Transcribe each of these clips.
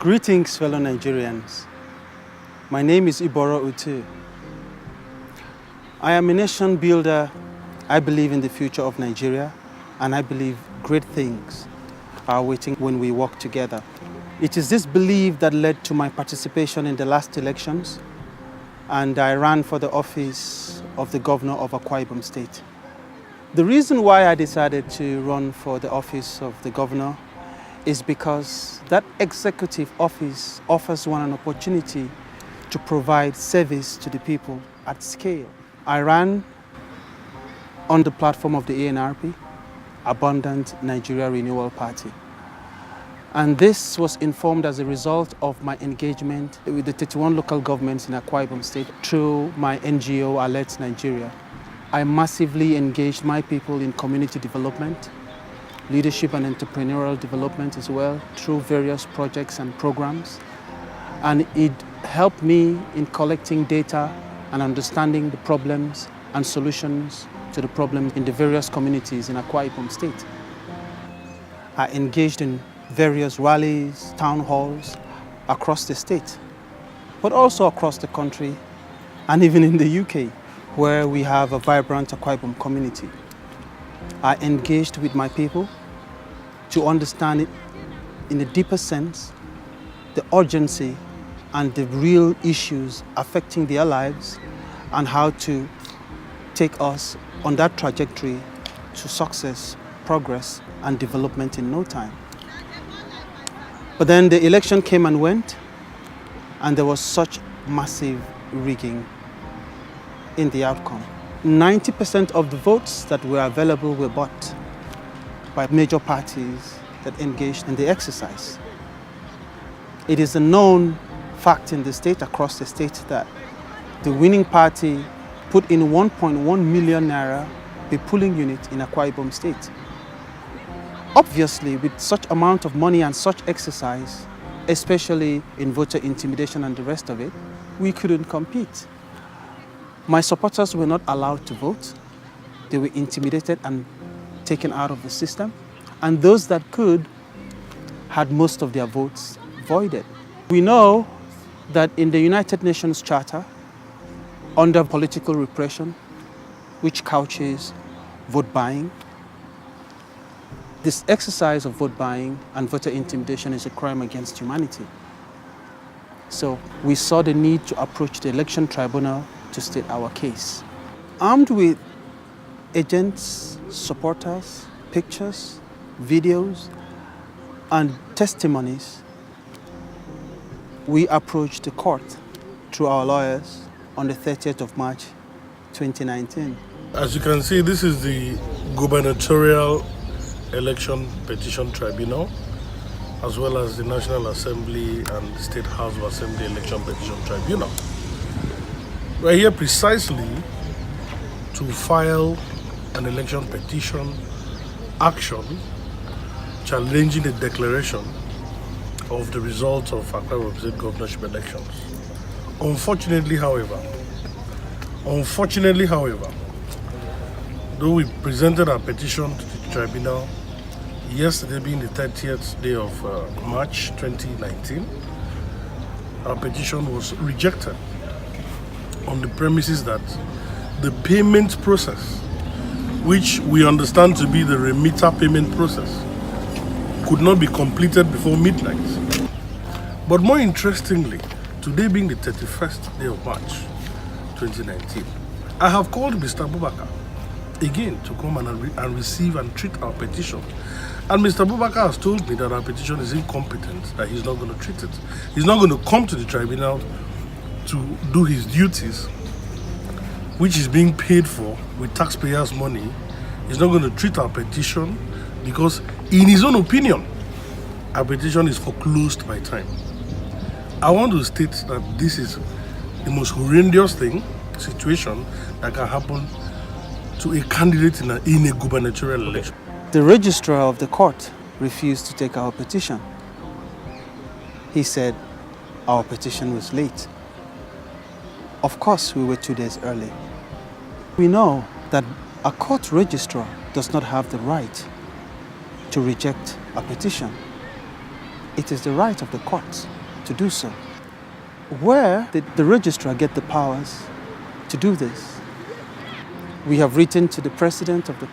Greetings, fellow Nigerians. My name is Iboro Otu. I am a nation builder. I believe in the future of Nigeria, and I believe great things are waiting when we work together. It is this belief that led to my participation in the last elections, and I ran for the office of the governor of Akwa Ibom State. The reason why I decided to run for the office of the governor is because that executive office offers one an opportunity to provide service to the people at scale. I ran on the platform of the ANRP, Abundant Nigeria Renewal Party. And this was informed as a result of my engagement with the 31 local governments in Akwa Ibom State through my NGO, Alert Nigeria. I massively engaged my people in community development, leadership and entrepreneurial development as well, through various projects and programs. And it helped me in collecting data and understanding the problems and solutions to the problems in the various communities in Akwa Ibom State. I engaged in various rallies, town halls across the state, but also across the country and even in the UK, where we have a vibrant Akwa Ibom community. I engaged with my people to understand it in a deeper sense, the urgency and the real issues affecting their lives, and how to take us on that trajectory to success, progress, and development in no time. But then the election came and went, and there was such massive rigging in the outcome. 90% of the votes that were available were bought by major parties that engaged in the exercise. It is a known fact in the state, across the state, that the winning party put in 1.1 million naira per polling unit in Akwa Ibom State. Obviously, with such amount of money and such exercise, especially in voter intimidation and the rest of it, we couldn't compete. My supporters were not allowed to vote. They were intimidated and taken out of the system. And those that could had most of their votes voided. We know that in the United Nations Charter, under political repression, which couches vote buying, this exercise of vote buying and voter intimidation is a crime against humanity. So we saw the need to approach the election tribunal to state our case. Armed with agents, supporters, pictures, videos, and testimonies, we approached the court through our lawyers on the 30th of March, 2019. As you can see, this is the gubernatorial election petition tribunal, as well as the National Assembly and the State House of Assembly election petition tribunal. We're here precisely to file an election petition action challenging the declaration of the results of Akwa Ibom State governorship elections. Unfortunately, however, though we presented our petition to the tribunal yesterday, being the 30th day of March 2019, our petition was rejected on the premises that the payment process, which we understand to be the remitter payment process, could not be completed before midnight. But more interestingly, today being the 31st day of March 2019, I have called Mr. Abubakar again to come and receive and treat our petition. And Mr. Abubakar has told me that our petition is incompetent, that he's not going to treat it. He's not going to come to the tribunal to do his duties, which is being paid for with taxpayers' money. He's not going to treat our petition because, in his own opinion, our petition is foreclosed by time. I want to state that this is the most horrendous situation that can happen to a candidate in a gubernatorial election. The registrar of the court refused to take our petition. He said our petition was late. Of course, we were 2 days early. We know that a court registrar does not have the right to reject a petition. It is the right of the courts to do so. Where did the registrar get the powers to do this? We have written to the President of the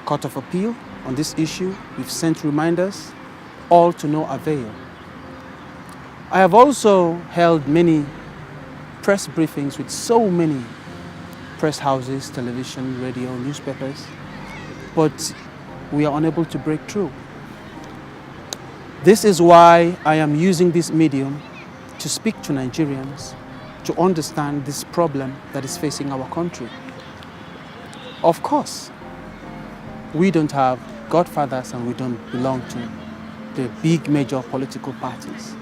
Court of Appeal on this issue. We've sent reminders, all to no avail. I have also held many press briefings with so many press houses, television, radio, newspapers, but we are unable to break through. This is why I am using this medium to speak to Nigerians to understand this problem that is facing our country. Of course, we don't have godfathers and we don't belong to the big major political parties.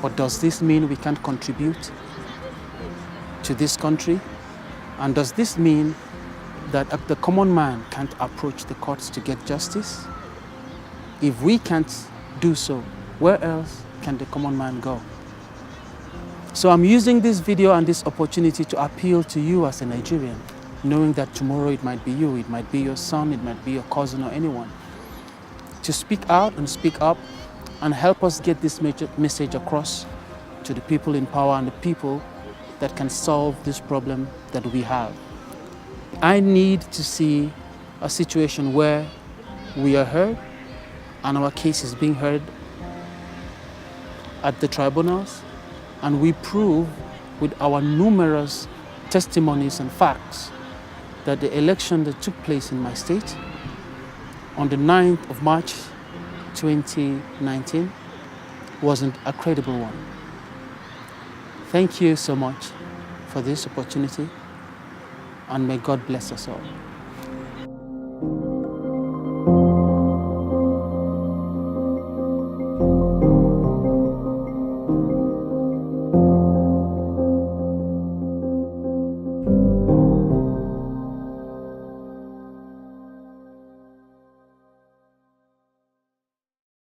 But does this mean we can't contribute to this country? And does this mean that the common man can't approach the courts to get justice? If we can't do so, where else can the common man go? So I'm using this video and this opportunity to appeal to you as a Nigerian, knowing that tomorrow it might be you, it might be your son, it might be your cousin or anyone, to speak out and speak up and help us get this message across to the people in power and the people that can solve this problem that we have. I need to see a situation where we are heard and our case is being heard at the tribunals, and we prove with our numerous testimonies and facts that the election that took place in my state on the 9th of March 2019 wasn't a credible one. Thank you so much for this opportunity, and may God bless us all.